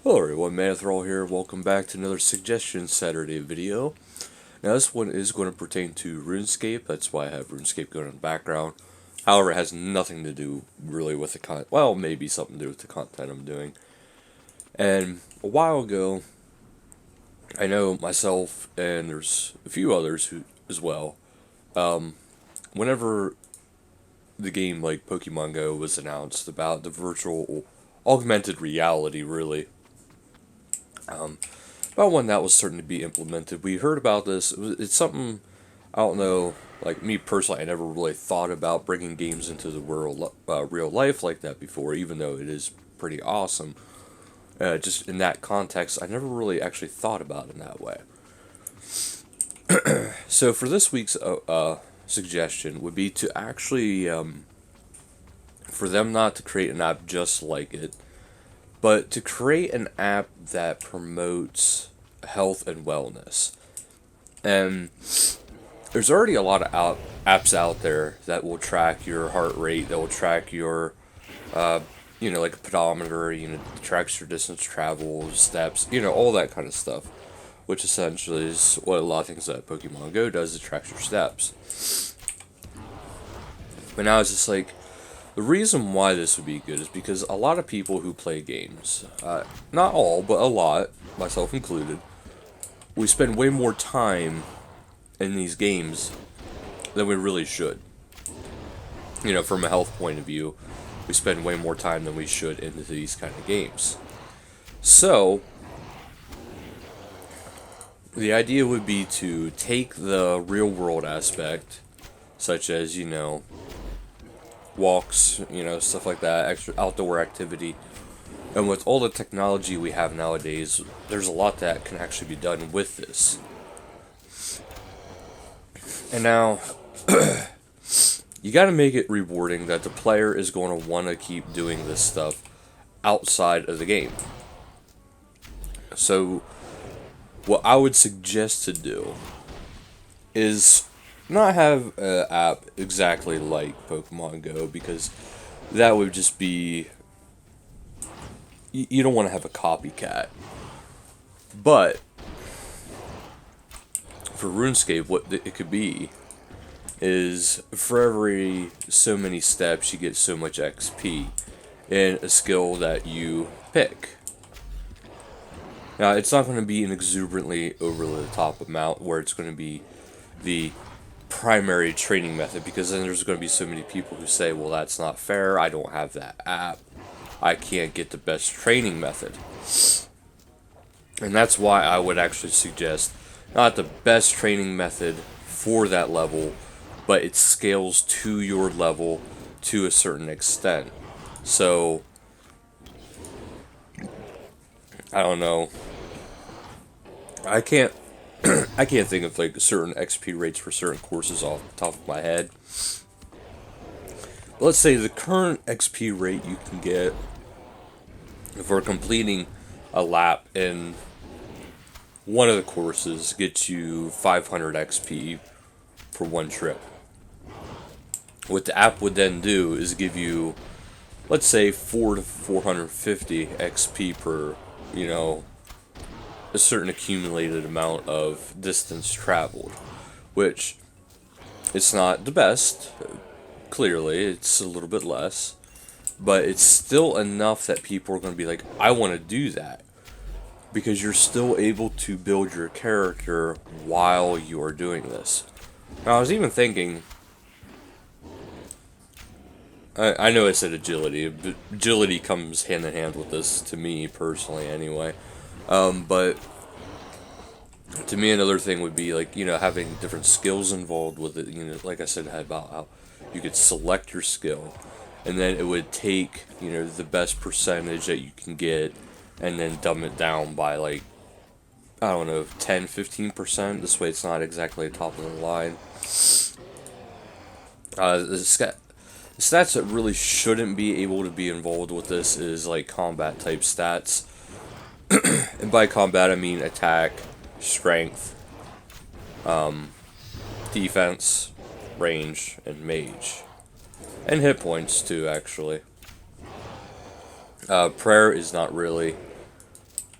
Hello everyone, Manthral here. Welcome back to another Suggestion Saturday video. Now this one is going to pertain to RuneScape, that's why I have RuneScape going in the background. However, it has nothing to do really with the content, well, maybe something to do with the content I'm doing. And a while ago, I know myself and there's a few others who as well, whenever the game like Pokemon Go was announced about the virtual augmented reality really, about when that was starting to be implemented. We heard about this. It's something, I don't know, like me personally, I never really thought about bringing games into the real life like that before, even though it is pretty awesome. Just in that context, I never really actually thought about it in that way. So for this week's suggestion would be to actually, for them not to create an app just like it, but to create an app that promotes health and wellness. And there's already a lot of apps out there that will track your heart rate, that will track your, like a pedometer, tracks your distance traveled, steps, all that kind of stuff. Which essentially is what a lot of things that Pokemon Go does, it tracks your steps. But now it's just like, the reason why this would be good is because a lot of people who play games, not all, but a lot, myself included, we spend way more time in these games than we really should. From a health point of view, we spend way more time than we should into these kind of games. So, the idea would be to take the real world aspect, such as, walks, stuff like that, extra outdoor activity. And with all the technology we have nowadays, there's a lot that can actually be done with this. And now, you gotta make it rewarding that the player is going to want to keep doing this stuff outside of the game. So, what I would suggest to do is not have an app exactly like Pokemon Go, because that would just be, you don't want to have a copycat. But for RuneScape, what it could be is for every so many steps you get so much XP in a skill that you pick. Now, it's not going to be an exuberantly over the top amount where it's going to be the primary training method, because then there's going to be so many people who say, well, that's not fair, I don't have that app, I can't get the best training method. And that's why I would actually suggest not the best training method for that level, but it scales to your level to a certain extent. So, I don't know, I can't think of like certain XP rates for certain courses off the top of my head. But let's say the current XP rate you can get for completing a lap in one of the courses gets you 500 XP for one trip. What the app would then do is give you, let's say, 4 to 450 XP per, a certain accumulated amount of distance traveled, which it's not the best, clearly, it's a little bit less, but it's still enough that people are going to be like, I want to do that, because you're still able to build your character while you're doing this. Now, I was even thinking, I know I said agility, but agility comes hand in hand with this, to me, personally, anyway. But to me, another thing would be like, having different skills involved with it. Like I said, about how you could select your skill, and then it would take, the best percentage that you can get, and then dumb it down by like, I don't know, 10-15%. This way it's not exactly top of the line. The stats that really shouldn't be able to be involved with this is like combat type stats. And by combat I mean attack, strength, defense, range, and mage. And hit points too, actually. Prayer is not really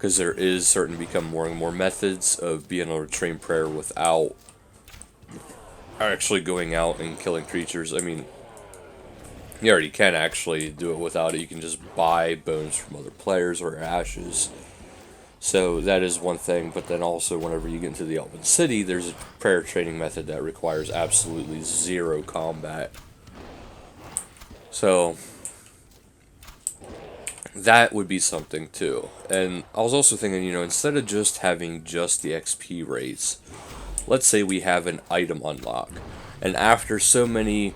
because there is starting to become more and more methods of being able to train prayer without actually going out and killing creatures. I mean, you already can actually do it without it. You can just buy bones from other players or ashes. So that is one thing, but then also whenever you get into the Elven City, there's a prayer training method that requires absolutely zero combat. So that would be something too. And I was also thinking, instead of just having just the XP rates, let's say we have an item unlock, and after so many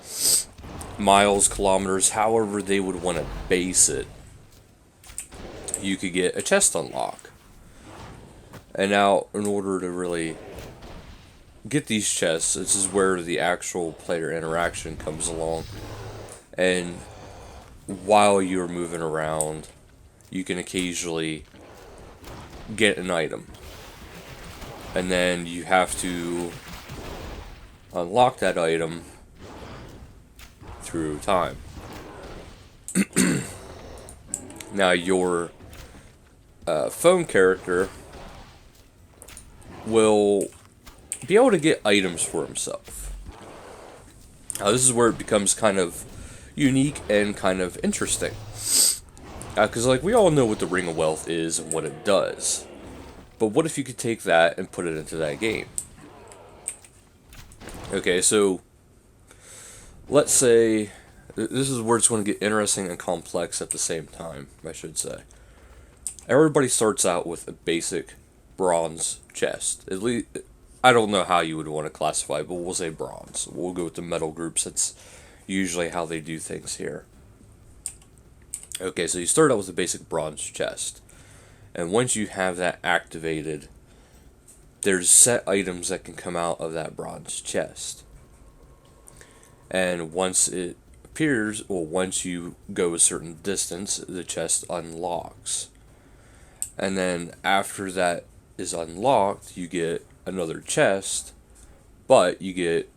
miles, kilometers, however they would want to base it, you could get a chest unlock. And now, in order to really get these chests, this is where the actual player interaction comes along. And while you're moving around, you can occasionally get an item. And then you have to unlock that item through time. Now, your phone character will be able to get items for himself. Now, this is where it becomes kind of unique and kind of interesting. Because, we all know what the Ring of Wealth is and what it does. But what if you could take that and put it into that game? Okay, so let's say this is where it's going to get interesting and complex at the same time, I should say. Everybody starts out with a basic bronze chest. At least, I don't know how you would want to classify it, but we'll say bronze. We'll go with the metal groups. That's usually how they do things here. Okay, so you start out with a basic bronze chest. And once you have that activated, there's set items that can come out of that bronze chest. And once it appears, or once you go a certain distance, the chest unlocks. And then after that is unlocked, you get another chest, but you get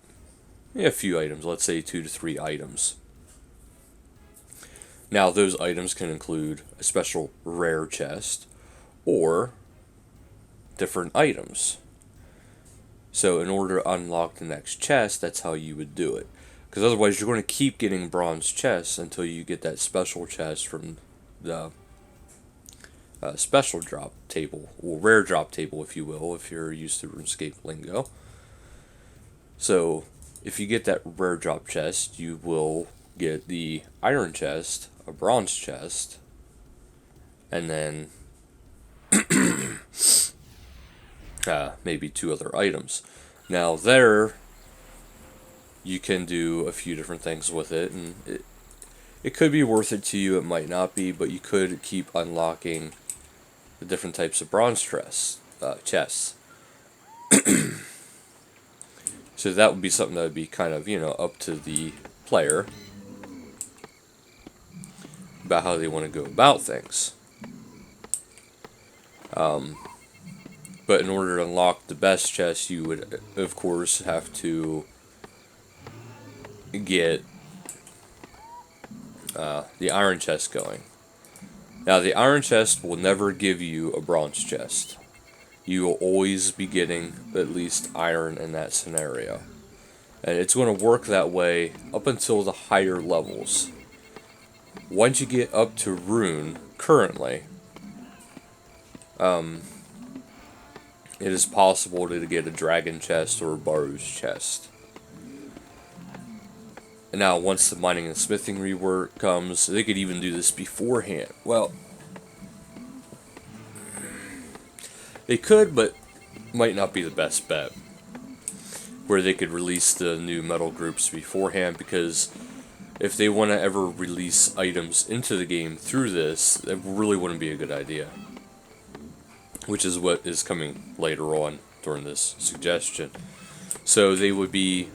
a few items, let's say 2 to 3 items. Now, those items can include a special rare chest, or different items. So in order to unlock the next chest, that's how you would do it. Because otherwise you're going to keep getting bronze chests until you get that special chest from the special drop table, or rare drop table if you will, if you're used to RuneScape lingo. So if you get that rare drop chest, you will get the iron chest, a bronze chest, and then maybe 2 other items. Now there, you can do a few different things with it, and it could be worth it to you, it might not be, but you could keep unlocking the different types of bronze chests. So that would be something that would be kind of, up to the player about how they want to go about things. But in order to unlock the best chest, you would, of course, have to get the iron chest going. Now, the iron chest will never give you a bronze chest. You will always be getting at least iron in that scenario. And it's going to work that way up until the higher levels. Once you get up to rune, currently, it is possible to get a dragon chest or a Baru's chest. And now, once the mining and smithing rework comes, they could even do this beforehand. Well, they could, but might not be the best bet. Where they could release the new metal groups beforehand, because if they want to ever release items into the game through this, it really wouldn't be a good idea. Which is what is coming later on during this suggestion. So they would be...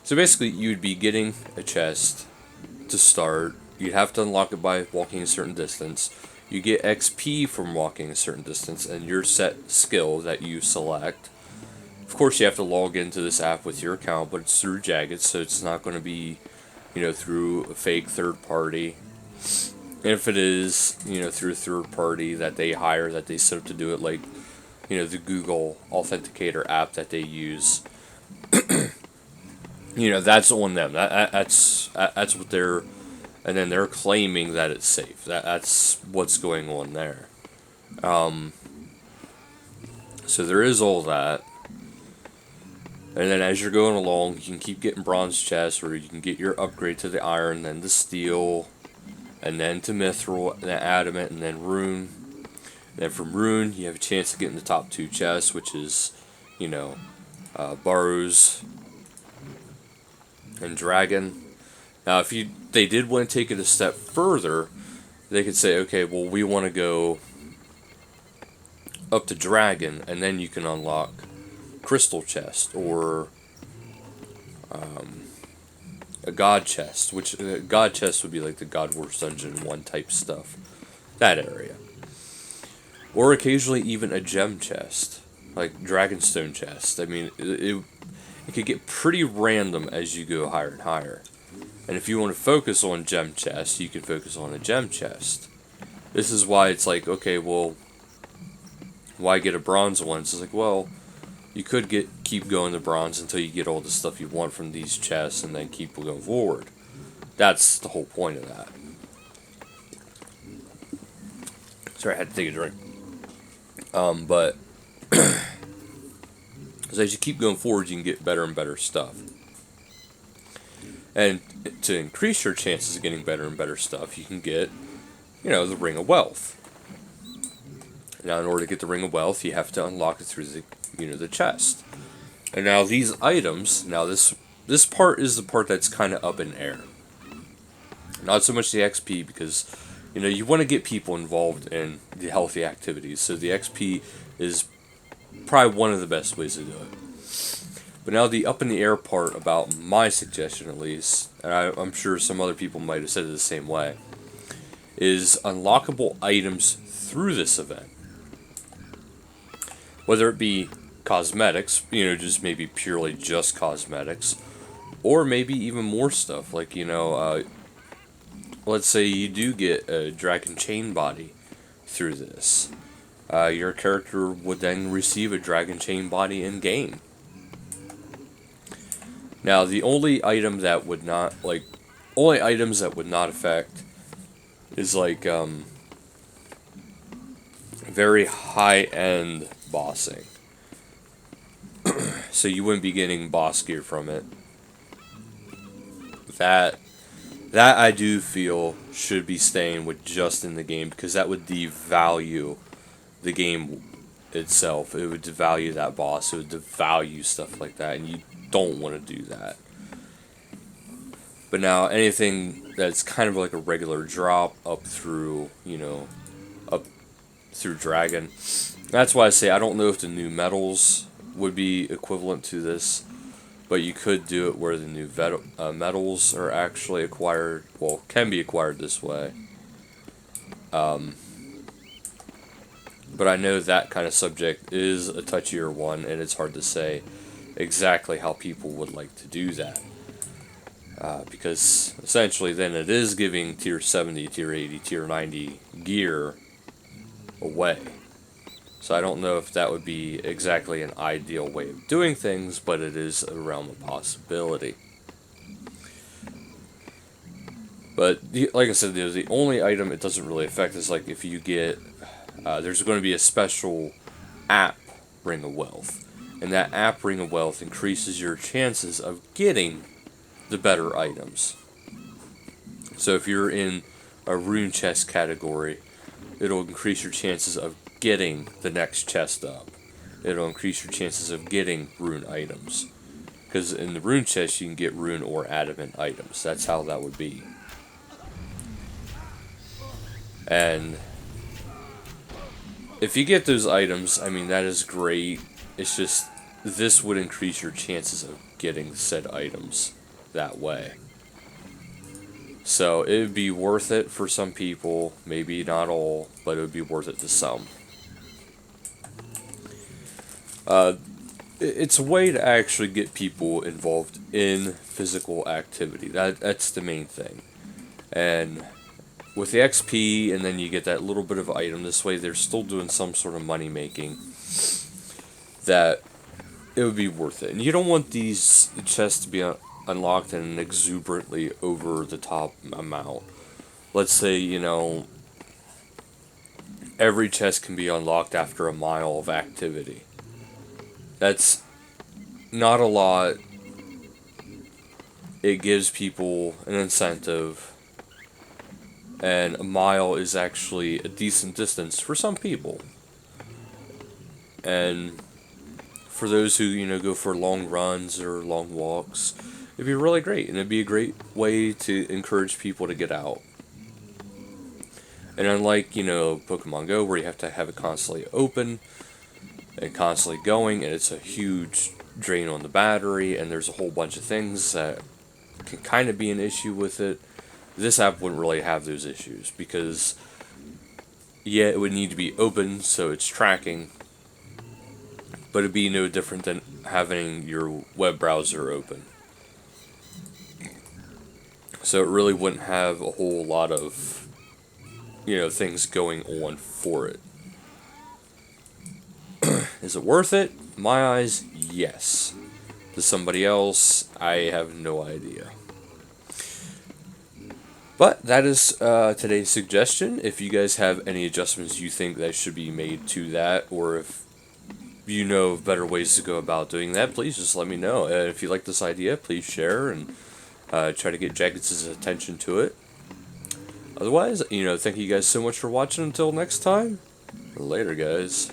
So basically, you'd be getting a chest to start. You'd have to unlock it by walking a certain distance. You get XP from walking a certain distance, and your set skill that you select. Of course, you have to log into this app with your account, but it's through Jagged, so it's not going to be, through a fake third party. if it is, through a third party that they hire, that they set up to do it, like, the Google Authenticator app that they use, that's on them. That's what they're, and then they're claiming that it's safe. That's what's going on there. So there is all that. And then as you're going along, you can keep getting bronze chests, or you can get your upgrade to the iron, then the steel, and then to mithril, and then adamant, and then rune. And then from rune, you have a chance to get in the top 2 chests, which is, Burrows and Dragon. Now, if they did want to take it a step further, they could say, okay, well, we want to go up to Dragon, and then you can unlock Crystal Chest, or a God Chest, which God Chest would be like the God Wars Dungeon 1 type stuff. That area. Or occasionally even a Gem Chest, like Dragonstone Chest. I mean, it could get pretty random as you go higher and higher. And if you want to focus on Gem Chest, you can focus on a Gem Chest. This is why it's like, okay, well, why get a bronze one? It's like, well, you could keep going to bronze until you get all the stuff you want from these chests, and then keep going forward. That's the whole point of that. Sorry, I had to take a drink. But as you keep going forward, you can get better and better stuff. And to increase your chances of getting better and better stuff, you can get, the Ring of Wealth. Now, in order to get the Ring of Wealth, you have to unlock it through the chest. And now these items, this part is the part that's kind of up in air. Not so much the XP, because, you want to get people involved in the healthy activities. So the XP is probably one of the best ways to do it. But now the up in the air part, about my suggestion at least, and I'm sure some other people might have said it the same way, is unlockable items through this event. Whether it be cosmetics, just maybe purely just cosmetics, or maybe even more stuff, like, let's say you do get a dragon chain body through this. Your character would then receive a dragon chain body in game. Now, the only item that would not, only items that would not affect is, very high-end bossing. So you wouldn't be getting boss gear from it. That I do feel should be staying with just in the game, because that would devalue the game itself. It would devalue that boss. It would devalue stuff like that, and you don't want to do that. But now anything that's kind of like a regular drop up through, up through Dragon. That's why I say I don't know if the new metals would be equivalent to this, but you could do it where the new metals are actually acquired, well, can be acquired this way. But I know that kind of subject is a touchier one, and it's hard to say exactly how people would like to do that. Because essentially then it is giving tier 70, tier 80, tier 90 gear away. So I don't know if that would be exactly an ideal way of doing things, but it is a realm of possibility. But like I said, the only item it doesn't really affect is like if you get, there's going to be a special app Ring of Wealth. And that app Ring of Wealth increases your chances of getting the better items. So if you're in a rune chest category, it'll increase your chances of getting the next chest up. It'll increase your chances of getting rune items. Because in the rune chest you can get rune or adamant items. That's how that would be. And if you get those items, I mean, that is great. It's just, this would increase your chances of getting said items that way. So it would be worth it for some people, maybe not all, but it would be worth it to some. It's a way to actually get people involved in physical activity. That's the main thing. And with the XP, and then you get that little bit of item. This way, they're still doing some sort of money making. That it would be worth it. And you don't want these chests to be unlocked in an exuberantly over the top amount. Let's say, every chest can be unlocked after a mile of activity. That's not a lot. It gives people an incentive. And a mile is actually a decent distance for some people. And for those who, go for long runs or long walks, it'd be really great. And it'd be a great way to encourage people to get out. And unlike, Pokemon Go, where you have to have it constantly open and constantly going, and it's a huge drain on the battery, and there's a whole bunch of things that can kind of be an issue with it, this app wouldn't really have those issues, because, yeah, it would need to be open, so it's tracking, but it'd be no different than having your web browser open. So it really wouldn't have a whole lot of things going on for it. Is it worth it? In my eyes, yes. To somebody else, I have no idea. But that is today's suggestion. If you guys have any adjustments you think that should be made to that, or if you know of better ways to go about doing that, please just let me know. If you like this idea, please share and try to get Jagged's attention to it. Otherwise, thank you guys so much for watching. Until next time, later, guys.